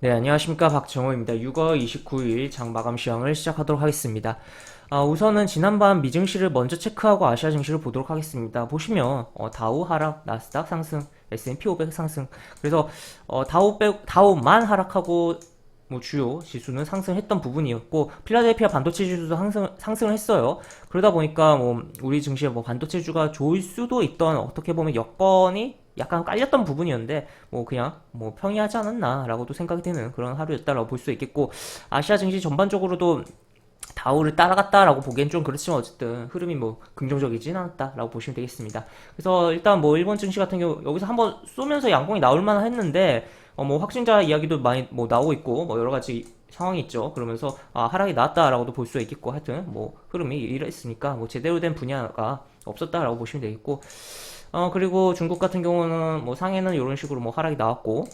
네, 안녕하십니까. 박정호입니다. 6월 29일 장 마감 시황을 시작하도록 하겠습니다. 우선은 지난밤 미증시를 먼저 체크하고 아시아 증시를 보도록 하겠습니다. 보시면 다우 하락, 나스닥 상승, S&P 500 상승. 그래서 다우만 하락하고 뭐 주요 지수는 상승했던 부분이었고 필라델피아 반도체 지수도 상승을 했어요. 그러다 보니까 뭐 우리 증시에 뭐 반도체주가 좋을 수도 있던 어떻게 보면 여건이 약간 깔렸던 부분이었는데 뭐 그냥 뭐 평이하지 않았나라고도 생각이 되는 그런 하루였다라고 볼 수 있겠고 아시아 증시 전반적으로도 다우를 따라갔다라고 보기엔 좀 그렇지만 어쨌든 흐름이 뭐 긍정적이진 않았다라고 보시면 되겠습니다. 그래서 일단 뭐 일본 증시 같은 경우 여기서 한번 쏘면서 양봉이 나올 만한 했는데 뭐 확진자 이야기도 많이 뭐 나오고 있고 뭐 여러 가지 상황이 있죠. 그러면서 하락이 나왔다라고도 볼 수 있겠고 하여튼 뭐 흐름이 이랬으니까 뭐 제대로 된 분야가 없었다라고 보시면 되겠고 그리고 중국 같은 경우는 뭐 상해는 이런 식으로 뭐 하락이 나왔고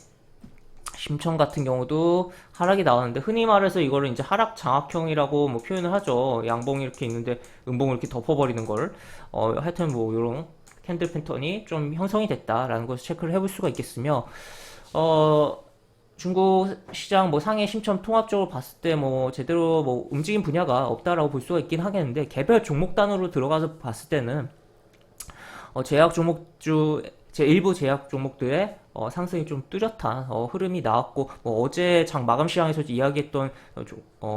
심청 같은 경우도 하락이 나왔는데 흔히 말해서 이거를 이제 하락 장악형이라고 뭐 표현을 하죠. 양봉이 이렇게 있는데 음봉을 이렇게 덮어버리는 걸 하여튼 뭐 이런 캔들 패턴이 좀 형성이 됐다라는 것을 체크를 해볼 수가 있겠으며 어 중국 시장 뭐 상해 심청 통합적으로 봤을 때 뭐 제대로 뭐 움직인 분야가 없다라고 볼 수가 있긴 하겠는데 개별 종목 단으로 들어가서 봤을 때는 제약 종목주 제 일부 제약 종목들의 상승이 좀 뚜렷한 흐름이 나왔고 뭐 어제 장 마감 시장에서 이야기했던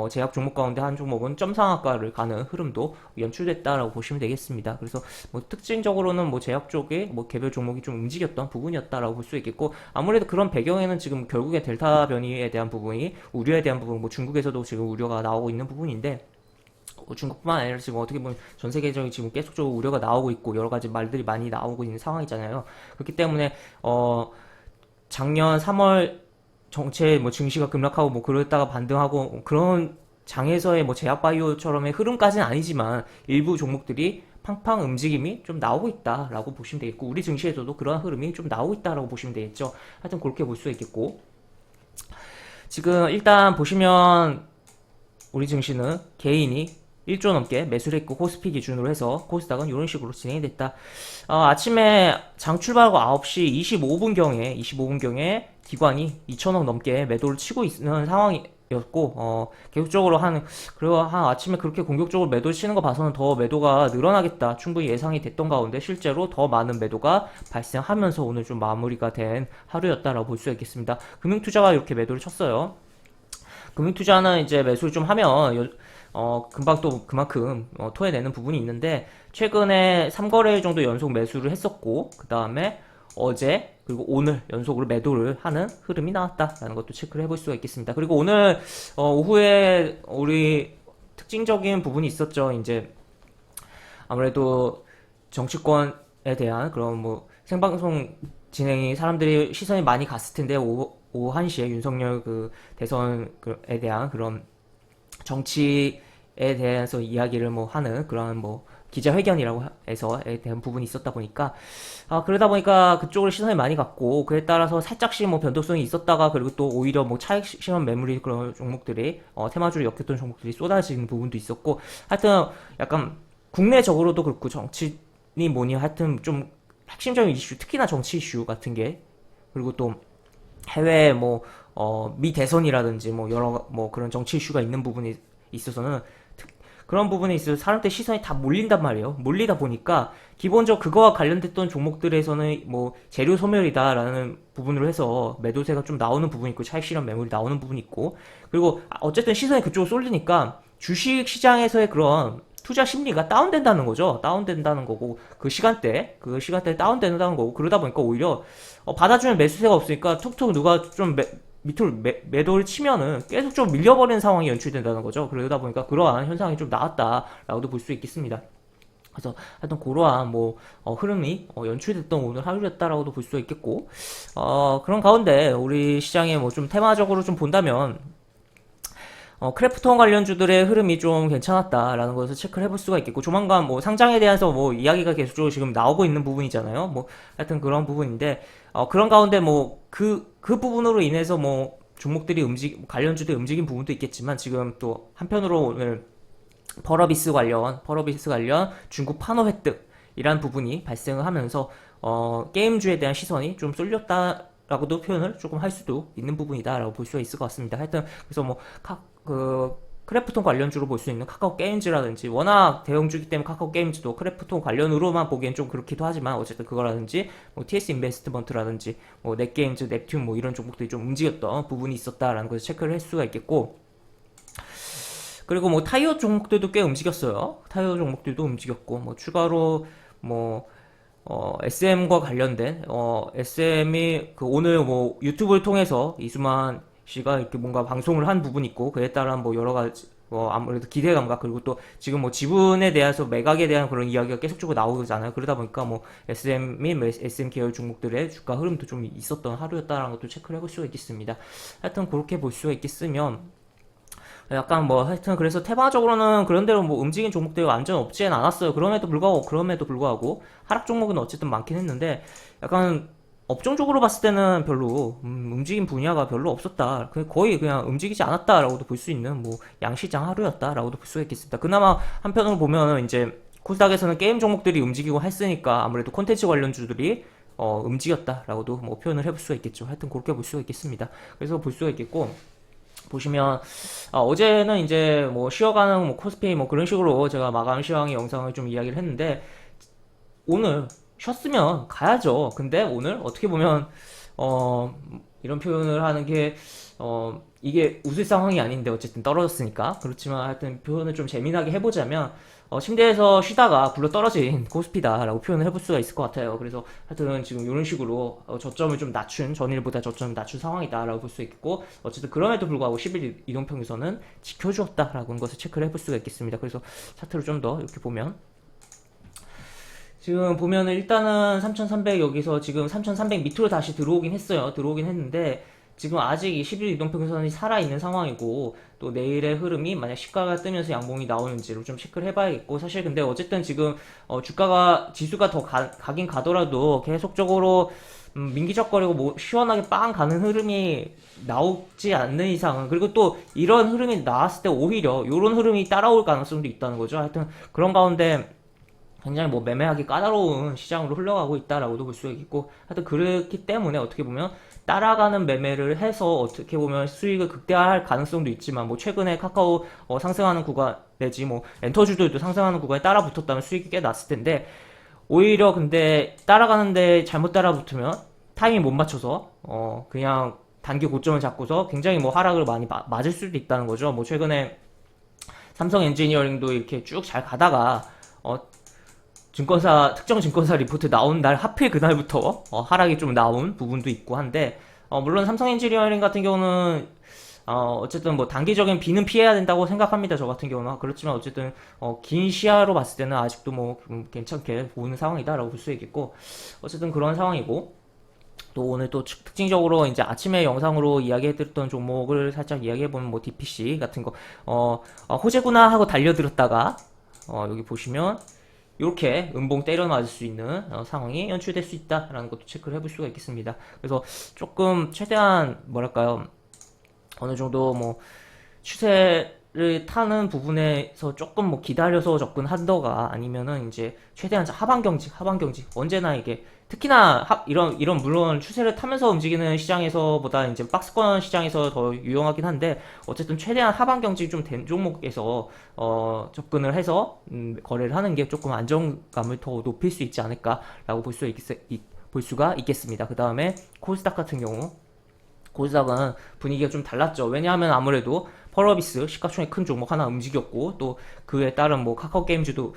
제약 종목 가운데 한 종목은 점상한가를 가는 흐름도 연출됐다라고 보시면 되겠습니다. 그래서 뭐 특징적으로는 뭐 제약 쪽에 뭐 개별 종목이 좀 움직였던 부분이었다라고 볼 수 있겠고 아무래도 그런 배경에는 지금 결국에 델타 변이에 대한 부분이 우려에 대한 부분 뭐 중국에서도 지금 우려가 나오고 있는 부분인데 중국뿐만 아니라 지금 어떻게 보면 전 세계적인 지금 계속적으로 우려가 나오고 있고 여러 가지 말들이 많이 나오고 있는 상황이잖아요. 그렇기 때문에 작년 3월 정체 뭐 증시가 급락하고 뭐 그러다가 반등하고 그런 장에서의 뭐 제약바이오처럼의 흐름까지는 아니지만 일부 종목들이 팡팡 움직임이 좀 나오고 있다라고 보시면 되겠고 우리 증시에서도 그러한 흐름이 좀 나오고 있다라고 보시면 되겠죠. 하여튼 그렇게 볼 수 있겠고 지금 일단 보시면 우리 증시는 개인이 1조 넘게 매수를 했고 코스피 기준으로 해서 코스닥은 이런 식으로 진행이 됐다. 아침에 장 출발하고 9시 25분경에 기관이 2천억 넘게 매도를 치고 있는 상황이었고 계속적으로 그리고 한 아침에 그렇게 공격적으로 매도를 치는 거 봐서는 더 매도가 늘어나겠다 충분히 예상이 됐던 가운데 실제로 더 많은 매도가 발생하면서 오늘 좀 마무리가 된 하루였다라고 볼 수 있겠습니다. 금융투자가 이렇게 매도를 쳤어요. 금융투자는 이제 매수를 좀 하면 금방 또 그만큼 토해내는 부분이 있는데 최근에 3거래일 정도 연속 매수를 했었고 그 다음에 어제 그리고 오늘 연속으로 매도를 하는 흐름이 나왔다라는 것도 체크를 해볼 수가 있겠습니다. 그리고 오늘 오후에 우리 특징적인 부분이 있었죠. 이제 아무래도 정치권에 대한 그런 뭐 생방송 진행이 사람들이 시선이 많이 갔을 텐데 오후 1시에 윤석열 그 대선에 대한 그런 정치에 대해서 이야기를 뭐 하는 그런 뭐 기자회견이라고 해서에 대한 부분이 있었다 보니까 그러다 보니까 그쪽으로 시선이 많이 갔고 그에 따라서 살짝씩 뭐 변동성이 있었다가 그리고 또 오히려 뭐 차익 실현 매물이 그런 종목들이 테마주를 엮였던 종목들이 쏟아지는 부분도 있었고 하여튼 약간 국내적으로도 그렇고 정치니 뭐니 하여튼 좀 핵심적인 이슈 특히나 정치 이슈 같은 게 그리고 또 해외 뭐 미 대선이라든지 뭐 여러 뭐 그런 정치 이슈가 있는 부분이 있어서는 그런 부분에 있어서 사람들 시선이 다 몰린단 말이에요. 몰리다 보니까 기본적으로 그거와 관련됐던 종목들에서는 뭐 재료 소멸이다라는 부분으로 해서 매도세가 좀 나오는 부분이 있고 차익 실현 매물이 나오는 부분이 있고 그리고 어쨌든 시선이 그쪽으로 쏠리니까 주식 시장에서의 그런 투자 심리가 다운된다는 거죠. 다운된다는 거고 그 시간대에 다운된다는 거고 그러다 보니까 오히려 받아주는 매수세가 없으니까 툭툭 누가 좀 밑으로 매도를 치면은 계속 좀 밀려버리는 상황이 연출된다는 거죠. 그러다 보니까 그러한 현상이 좀 나왔다라고도 볼 수 있겠습니다. 그래서 하여튼 그러한 뭐 흐름이 연출됐던 오늘 하루였다라고도 볼 수 있겠고 그런 가운데 우리 시장에 뭐 좀 테마적으로 좀 본다면 크래프톤 관련주들의 흐름이 좀 괜찮았다라는 것을 체크를 해볼 수가 있겠고 조만간 뭐 상장에 대해서 뭐 이야기가 계속적으로 지금 나오고 있는 부분이잖아요. 뭐 하여튼 그런 부분인데 그런 가운데 뭐 그 부분으로 인해서 뭐 종목들이 관련주들이 움직인 부분도 있겠지만 지금 또 한편으로 오늘 펄어비스 관련 중국 판호 획득이란 부분이 발생을 하면서 게임주에 대한 시선이 좀 쏠렸다 라고도 표현을 조금 할 수도 있는 부분이다라고 볼 수가 있을 것 같습니다. 하여튼 그래서 뭐 크래프톤 관련주로 볼 수 있는 카카오 게임즈라든지 워낙 대형주기 때문에 카카오 게임즈도 크래프톤 관련으로만 보기엔 좀 그렇기도 하지만 어쨌든 그거라든지 뭐 TS 인베스트먼트라든지 뭐 넷게임즈, 넵튠 뭐 이런 종목들이 좀 움직였던 부분이 있었다라는 것을 체크를 할 수가 있겠고 그리고 뭐 타이어 종목들도 꽤 움직였어요. 타이어 종목들도 움직였고 뭐 추가로 뭐 SM과 관련된 SM이 그 오늘 뭐 유튜브를 통해서 이수만 씨가 이렇게 뭔가 방송을 한 부분이 있고 그에 따른 뭐 여러 가지 아무래도 기대감과 그리고 또 지금 뭐 지분에 대해서 매각에 대한 그런 이야기가 계속적으로 나오잖아요. 그러다 보니까 뭐 SM 및 SM 계열 종목들의 주가 흐름도 좀 있었던 하루였다라는 것도 체크를 해볼 수가 있겠습니다. 하여튼 그렇게 볼 수가 있겠으면 약간 뭐 하여튼 그래서 테마적으로는 그런대로 뭐 움직인 종목들이 완전 없지는 않았어요. 그럼에도 불구하고 하락 종목은 어쨌든 많긴 했는데 약간 업종적으로 봤을 때는 별로 움직인 분야가 별로 없었다. 거의 그냥 움직이지 않았다라고도 볼 수 있는 뭐 양시장 하루였다라고도 볼 수가 있겠습니다. 그나마 한편으로 보면은 이제 코스닥에서는 게임 종목들이 움직이고 했으니까 아무래도 콘텐츠 관련주들이 움직였다라고도 뭐 표현을 해볼 수가 있겠죠. 하여튼 그렇게 볼 수가 있겠습니다. 그래서 볼 수가 있겠고 보시면 어제는 이제 뭐 쉬어가는 뭐 코스피 뭐 그런 식으로 제가 마감 시황의 영상을 좀 이야기를 했는데 오늘 쉬었으면 가야죠. 근데 오늘 어떻게 보면 이런 표현을 하는 게 이게 웃을 상황이 아닌데 어쨌든 떨어졌으니까 그렇지만 하여튼 표현을 좀 재미나게 해보자면 침대에서 쉬다가 굴러 떨어진 코스피다라고 표현을 해볼 수가 있을 것 같아요. 그래서 하여튼 지금 이런 식으로 저점을 좀 낮춘 전일보다 저점을 낮춘 상황이다라고 볼 수 있겠고 어쨌든 그럼에도 불구하고 10일 이동평균선은 지켜주었다라는 것을 체크를 해볼 수가 있겠습니다. 그래서 차트를 좀 더 이렇게 보면 지금 보면은 일단은 3300 여기서 지금 3300 밑으로 다시 들어오긴 했어요. 들어오긴 했는데 지금 아직 이 11일 이동평균선이 살아있는 상황이고 또 내일의 흐름이 만약 시가가 뜨면서 양봉이 나오는지를 좀 체크를 해봐야겠고 사실 근데 어쨌든 지금 주가가 지수가 더 가긴 가더라도 계속적으로 민기적거리고 뭐 시원하게 빵 가는 흐름이 나오지 않는 이상은 그리고 또 이런 흐름이 나왔을 때 오히려 이런 흐름이 따라올 가능성도 있다는 거죠. 하여튼 그런 가운데 굉장히 뭐 매매하기 까다로운 시장으로 흘러가고 있다라고도 볼 수가 있고 하여튼 그렇기 때문에 어떻게 보면 따라가는 매매를 해서 어떻게 보면 수익을 극대화할 가능성도 있지만 뭐 최근에 카카오 상승하는 구간 내지 뭐 엔터주들도 상승하는 구간에 따라 붙었다면 수익이 꽤 났을 텐데 오히려 근데 따라가는데 잘못 따라 붙으면 타이밍 못 맞춰서 그냥 단기 고점을 잡고서 굉장히 뭐 하락을 많이 맞을 수도 있다는 거죠. 뭐 최근에 삼성 엔지니어링도 이렇게 쭉 잘 가다가 특정 증권사 리포트 나온 날 하필 그날부터 하락이 좀 나온 부분도 있고 한데 물론 삼성 엔지니어링 같은 경우는 어쨌든 뭐 단기적인 비는 피해야 된다고 생각합니다. 저 같은 경우는 그렇지만 어쨌든 긴 시야로 봤을 때는 아직도 뭐 괜찮게 보이는 상황이다라고 볼 수 있겠고 어쨌든 그런 상황이고 또 오늘 또 특징적으로 이제 아침에 영상으로 이야기해드렸던 종목을 살짝 이야기해보면 뭐 DPC 같은 거 호재구나 하고 달려들었다가 여기 보시면 이렇게 음봉 때려 맞을 수 있는 상황이 연출될 수 있다라는 것도 체크를 해볼 수가 있겠습니다. 그래서 조금 최대한 뭐랄까요 어느 정도 뭐 추세를 타는 부분에서 조금 뭐 기다려서 접근한다가 아니면은 이제 최대한 하반경직 언제나 이게 특히나 이런 물론 추세를 타면서 움직이는 시장에서보다 이제 박스권 시장에서 더 유용하긴 한데 어쨌든 최대한 하반경직이 좀 된 종목에서 접근을 해서 거래를 하는 게 조금 안정감을 더 높일 수 있지 않을까라고 볼 수가 있겠습니다. 그 다음에 코스닥 같은 경우 코스닥은 분위기가 좀 달랐죠. 왜냐하면 아무래도 펄어비스 시가총액 큰 종목 하나 움직였고 또 그에 따른 뭐 카카오 게임즈도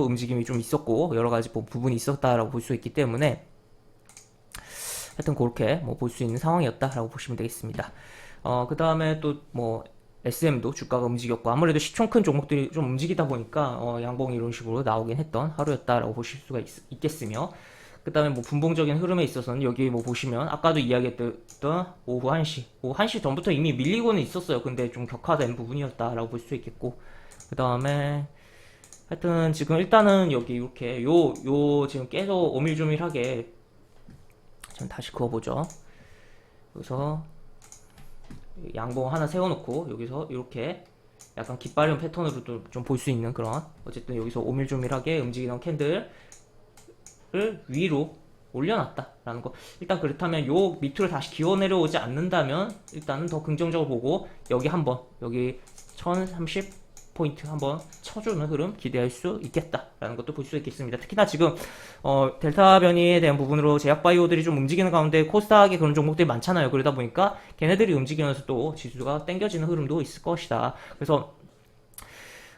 움직임이 좀 있었고 여러 가지 뭐 부분이 있었다라고 볼 수 있기 때문에 하여튼 그렇게 뭐 볼 수 있는 상황이었다라고 보시면 되겠습니다. 그 다음에 또 뭐 SM도 주가가 움직였고 아무래도 시총 큰 종목들이 좀 움직이다 보니까 양봉이 이런 식으로 나오긴 했던 하루였다라고 보실 수가 있겠으며 그 다음에 뭐 분봉적인 흐름에 있어서는 여기 뭐 보시면 아까도 이야기했던 오후 1시 전부터 이미 밀리고는 있었어요. 근데 좀 격화된 부분이었다라고 볼 수 있겠고 그 다음에 하여튼 지금 일단은 여기 이렇게 요 지금 계속 오밀조밀하게 좀 다시 그어보죠. 여기서 양봉 하나 세워놓고 여기서 이렇게 약간 깃발현 패턴으로 좀 볼 수 있는 그런 어쨌든 여기서 오밀조밀하게 움직이는 캔들을 위로 올려놨다라는 거. 일단 그렇다면 요 밑으로 다시 기어 내려오지 않는다면 일단은 더 긍정적으로 보고 여기 한번 여기 1030포인트 한번 쳐주는 흐름 기대할 수 있겠다라는 것도 볼 수 있겠습니다. 특히나 지금 델타 변이에 대한 부분으로 제약바이오들이 좀 움직이는 가운데 코스닥에 그런 종목들이 많잖아요. 그러다 보니까 걔네들이 움직이면서 또 지수가 당겨지는 흐름도 있을 것이다. 그래서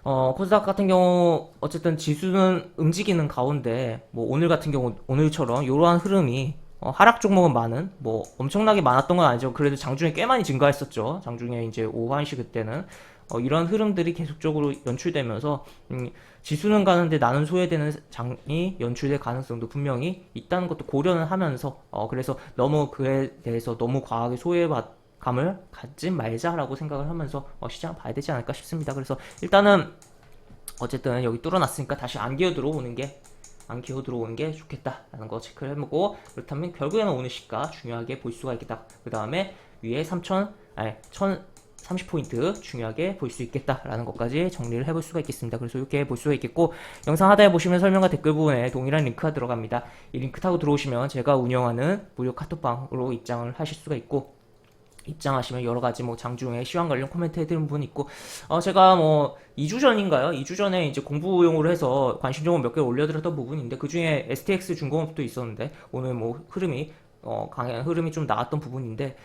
코스닥 같은 경우 어쨌든 지수는 움직이는 가운데 뭐 오늘 같은 경우 오늘처럼 이러한 흐름이 하락 종목은 많은 뭐 엄청나게 많았던 건 아니죠. 그래도 장중에 꽤 많이 증가했었죠. 장중에 이제 오후 1시 그때는 이런 흐름들이 계속적으로 연출되면서 지수는 가는데 나는 소외되는 장이 연출될 가능성도 분명히 있다는 것도 고려는 하면서 그래서 너무 그에 대해서 너무 과하게 소외감을 갖지 말자라고 생각을 하면서 시장 봐야 되지 않을까 싶습니다. 그래서 일단은 어쨌든 여기 뚫어놨으니까 다시 안 기어 들어오는 게 좋겠다라는 거 체크를 해보고 그렇다면 결국에는 오늘 시가 중요하게 볼 수가 있겠다. 그 다음에 위에 1030포인트 중요하게 볼 수 있겠다라는 것까지 정리를 해볼 수가 있겠습니다. 그래서 이렇게 볼 수가 있겠고 영상 하단에 보시면 설명과 댓글 부분에 동일한 링크가 들어갑니다. 이 링크 타고 들어오시면 제가 운영하는 무료 카톡방으로 입장을 하실 수가 있고 입장하시면 여러가지 뭐 장중에 시황 관련 코멘트 해드린 부분이 있고 제가 뭐 2주 전인가요? 2주 전에 이제 공부용으로 해서 관심 종목 몇 개 올려드렸던 부분인데 그 중에 STX 중공업도 있었는데 오늘 뭐 흐름이 강한 흐름이 좀 나왔던 부분인데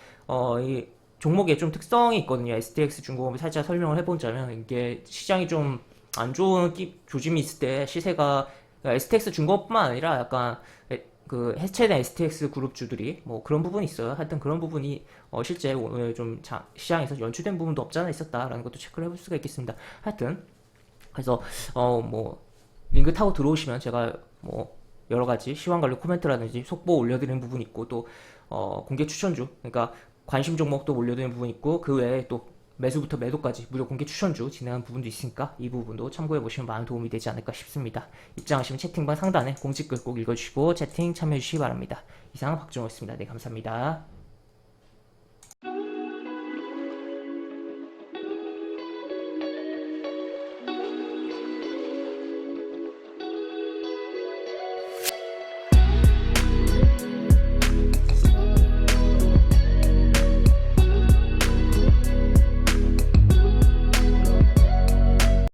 이 종목에 좀 특성이 있거든요. STX 중공업을 살짝 설명을 해보자면 이게 시장이 좀 안 좋은 조짐이 있을 때 시세가 STX 중공업뿐만 아니라 약간 그 해체된 STX 그룹주들이 뭐 그런 부분이 있어요. 하여튼 그런 부분이 실제 오늘 좀 시장에서 연출된 부분도 없지 않아 있었다라는 것도 체크를 해볼 수가 있겠습니다. 하여튼 그래서 뭐 링크 타고 들어오시면 제가 뭐 여러 가지 시황 관련 코멘트라든지 속보 올려드리는 부분이 있고 또 공개 추천주 그러니까 관심 종목도 올려드리는 부분이 있고 그 외에 또 매수부터 매도까지 무료 공개 추천주 진행한 부분도 있으니까 이 부분도 참고해 보시면 많은 도움이 되지 않을까 싶습니다. 입장하시면 채팅방 상단에 공지글 꼭 읽어주시고 채팅 참여해 주시기 바랍니다. 이상 박정호였습니다. 네, 감사합니다.